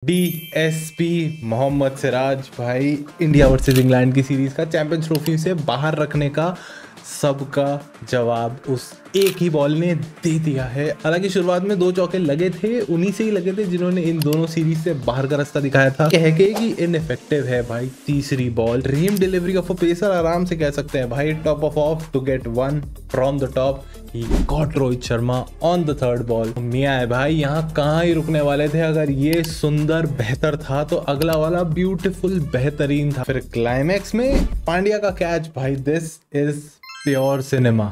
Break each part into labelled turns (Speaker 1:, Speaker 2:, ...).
Speaker 1: DSP Mohammad Siraj भाई India versus England की series का चैंपियंस ट्रॉफी से बाहर रखने का सबका जवाब उस एक ही बॉल ने दे दिया है। हालांकि शुरुआत में 2 चौके लगे थे, उन्हीं से ही लगे थे जिन्होंने इन दोनों सीरीज से बाहर का रास्ता दिखाया था। कह के कि इनइफेक्टिव है भाई तीसरी ball. Dream delivery of a pacer आराम से कह सकते हैं भाई। Top of to get one from the top. He got Rohit Sharma on the third ball. मियां है भाई, यहाँ कहाँ ही रुकने वाले थे। अगर ये सुंदर बेहतर था तो अगला वाला ब्यूटीफुल बेहतरीन था। फिर क्लाइमैक्स में पांड्या का कैच भाई, दिस इज प्योर सिनेमा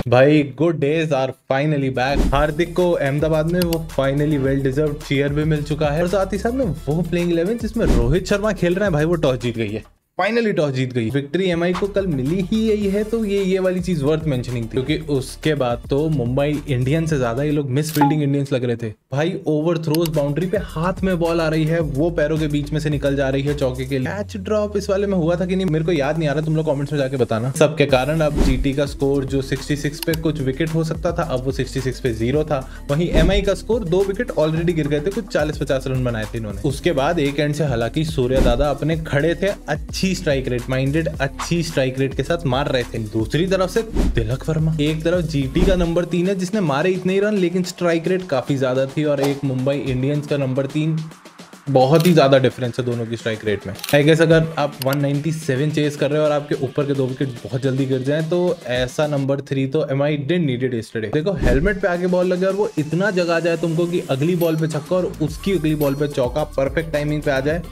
Speaker 1: भाई। Good days are finally back. Hardik को अहमदाबाद में वो फाइनली वेल डिजर्व चीयर भी मिल चुका है और साथ ही साथ में वो प्लेइंग 11 जिसमें रोहित शर्मा खेल रहे हैं भाई, वो टॉस जीत गई है। फाइनली टॉस जीत गई। विक्ट्री एमआई को कल मिली ही यही है, तो ये वाली चीज वर्थ मेंशनिंग थी, क्योंकि उसके बाद तो मुंबई इंडियंस से ज्यादा ये लोग मिस फील्डिंग इंडियंस लग रहे थे भाई। ओवर थ्रोज बाउंड्री पे हाथ में बॉल आ रही है, वो पैरों के बीच में से निकल जा रही है चौके के लिए। कैच ड्रॉप इस वाले में हुआ था कि नहीं मेरे को याद नहीं आ रहा, तुम लोग कमेंट्स में जाके बताना। सबके कारण अब जीटी का स्कोर जो 66 पे कुछ विकेट हो सकता था, अब वो 66 पे 0 था। वहीं एमआई का स्कोर 2 विकेट ऑलरेडी गिर गए थे, कुछ 40-50 रन बनाए थे इन्होंने। उसके बाद एक एंड से हालांकि सूर्य दादा अपने खड़े थे, अच्छी स्ट्राइक रेट अच्छी स्ट्राइक रेट के साथ मार रहे थे। दूसरी तरफ से तिलक वर्मा, एक तरफ जीटी का नंबर 3 है जिसने मारे इतने ही रन लेकिन स्ट्राइक रेट काफी ज्यादा थी, और एक मुंबई इंडियंस का नंबर 3, बहुत ही ज्यादा डिफरेंस है दोनों की स्ट्राइक रेट में। आई गेस अगर आप 197 चेस कर रहे हो और आपके ऊपर के 2 विकेट बहुत जल्दी गिर जाएं तो ऐसा नंबर 3 तो एमआई डिडंट नीडेड यस्टरडे। देखो हेलमेट पे आके बॉल लगे और वो इतना जगा जाए तुमको कि अगली बॉल पे छक्का और उसकी अगली बॉल पे चौका परफेक्ट टाइमिंग पे आ जाए।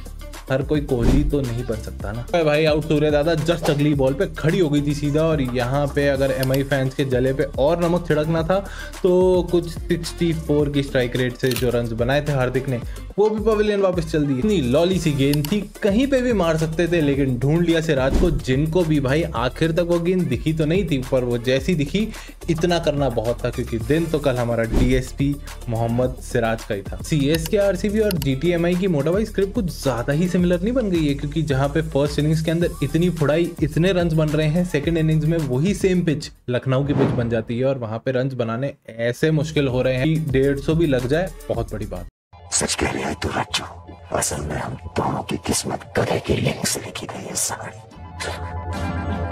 Speaker 1: हर कोई कोहली तो नहीं बन सकता ना भाई। आउट सूर्य दादा जस्ट अगली बॉल पे खड़ी हो गई थी सीधा, और यहाँ पे अगर एमआई फैंस के जले पे और नमक छिड़कना था तो कुछ 64 की स्ट्राइक रेट से जो रन्स बनाए थे हार्दिक ने, वो भी पवेलियन वापस चल दी। इतनी लॉली सी गेंद थी, कहीं पे भी मार सकते थे, लेकिन ढूंढ लिया सिराज को, जिनको भी भाई आखिर तक वो गेंद दिखी तो नहीं थी, पर वो जैसी दिखी इतना करना बहुत था, क्योंकि दिन तो कल हमारा डीएसपी मोहम्मद सिराज का ही था। सीएसके आरसीबी और जीटीएमआई की मोटा भाई स्क्रिप्ट कुछ ज्यादा ही सिमिलर नहीं बन गई है, क्योंकि जहां पे फर्स्ट इनिंग्स के अंदर इतनी फुड़ाई इतने रन्स बन रहे हैं, सेकंड इनिंग्स में वही सेम पिच लखनऊ की पिच बन जाती है और वहां पे रन्स बनाने ऐसे मुश्किल हो रहे हैं कि 150 भी लग जाए बहुत बड़ी बात।
Speaker 2: सच कह रही है तू रज्जू, असल में हम दोनों की किस्मत गधे की लिंक से लिखी गई है सारी।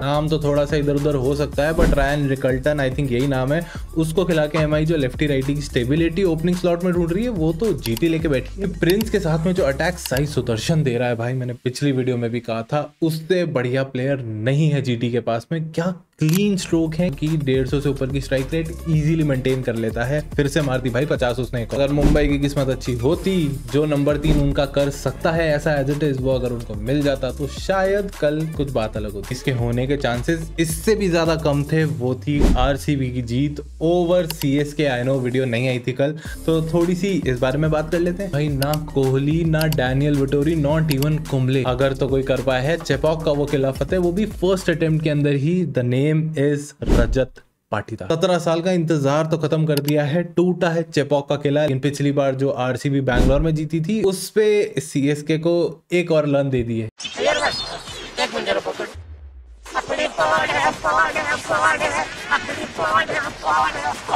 Speaker 1: नाम तो थोड़ा सा इधर उधर हो सकता है, but Ryan Rickelton I think यही नाम है, उसको खिला के एमआई जो लेफ्टी राइटी की स्टेबिलिटी ओपनिंग स्लॉट में ढूंढ रही है, वो तो जीटी लेके बैठी है। प्रिंस के साथ में जो अटैक साई सुदर्शन दे रहा है भाई, मैंने पिछली वीडियो में भी कहा था उससे बढ़िया प्लेयर नहीं है जीटी के पास में। क्या क्लीन स्ट्रोक है कि 150 से ऊपर की स्ट्राइक रेट इजीली मेंटेन कर लेता है। फिर से मार दी भाई 50 उसने। अगर मुंबई की किस्मत अच्छी होती, जो नंबर 3 उनका कर सकता है ऐसा एज इट इज, वो अगर उनको मिल जाता तो शायद कल कुछ बात अलग होती। इसके होने के चांसेस इससे भी ज्यादा कम थे। वो थी आरसीबी की जीत over CSK. I know video नहीं आई थी कल, तो थोड़ी सी इस बारे में बात कर लेते हैं भाई। ना कोहली, ना Daniel Vettori, not even Kumble, अगर तो कोई कर पाया है चेपॉक का वो खिलाफत है, वो भी फर्स्ट अटेम्प्ट के अंदर ही। The name is Rajat Patidar. 17 साल का इंतजार तो खत्म कर दिया है, टूटा है चेपॉक का किला। लेकिन पिछली बार जो आरसीबी बैंगलोर में जीती थी उस पे सीएसके को एक और लन दे दी है।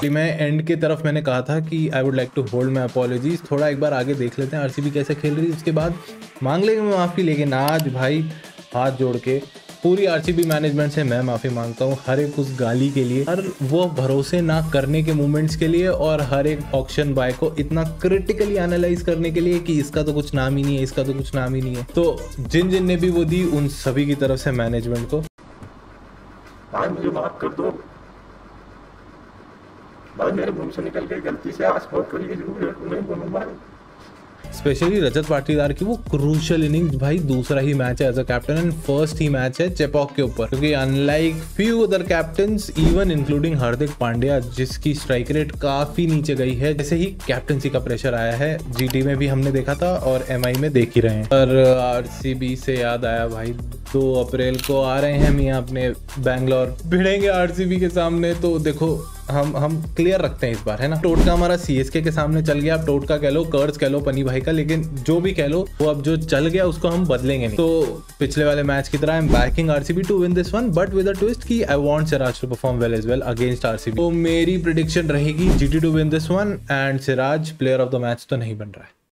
Speaker 1: मैं एंड की तरफ मैंने कहा था कि I would like to hold my apologies, थोड़ा एक बार आगे देख लेते हैं आरसीबी कैसे खेल रही है, उसके बाद मांग लेंगे माफी। लेकिन आज भाई हाथ जोड़ के पूरी आरसीबी मैनेजमेंट से मैं माफी मांगता हूँ, हर एक उस गाली के लिए, हर वो भरोसे ना करने के मोमेंट्स के लिए, और हर एक ऑक्शन बाय को इतना क्रिटिकली एनालाइज करने के लिए कि इसका तो कुछ नाम ही नहीं है, इसका तो कुछ नाम ही नहीं है। तो जिन जिन ने भी वो दी उन सभी की तरफ से मैनेजमेंट को
Speaker 3: भाई मुझे माफ कर दो भाई, मेरे मुंह से निकल गई गलती से, आज बहुत करी नहीं बोलूंगा।
Speaker 1: स्पेशली रजत पाटीदार की वो क्रूशियल इनिंग्स भाई, दूसरा ही मैच है as a captain and first ही मैच है चेपॉक के ऊपर, क्योंकि unlike few other captains even including Hardik Pandya जिसकी स्ट्राइक रेट काफी नीचे गई है, जैसे ही कैप्टनसी का प्रेशर आया है। जीटी में भी हमने देखा था और एमआई में देख ही रहे हैं। और आरसीबी से याद आया भाई, 2 अप्रैल को आ रहे हैं मियां अपने बैंगलोर, भिड़ेंगे आरसीबी के सामने। तो देखो हम क्लियर रखते हैं इस बार, है ना। टोटका हमारा सीएसके के सामने चल गया, आप टोटका कह लो, कर्ज कह लो पनी भाई का, लेकिन जो भी कह लो वो अब जो चल गया उसको हम बदलेंगे नहीं। तो पिछले वाले मैच की तरह I am backing RCB to win this one, but with a twist कि I want Siraj to perform well as well against RCB. तो मेरी प्रेडिक्शन रहेगी GT to win this one, and Siraj player of the match तो नहीं बन रहा है।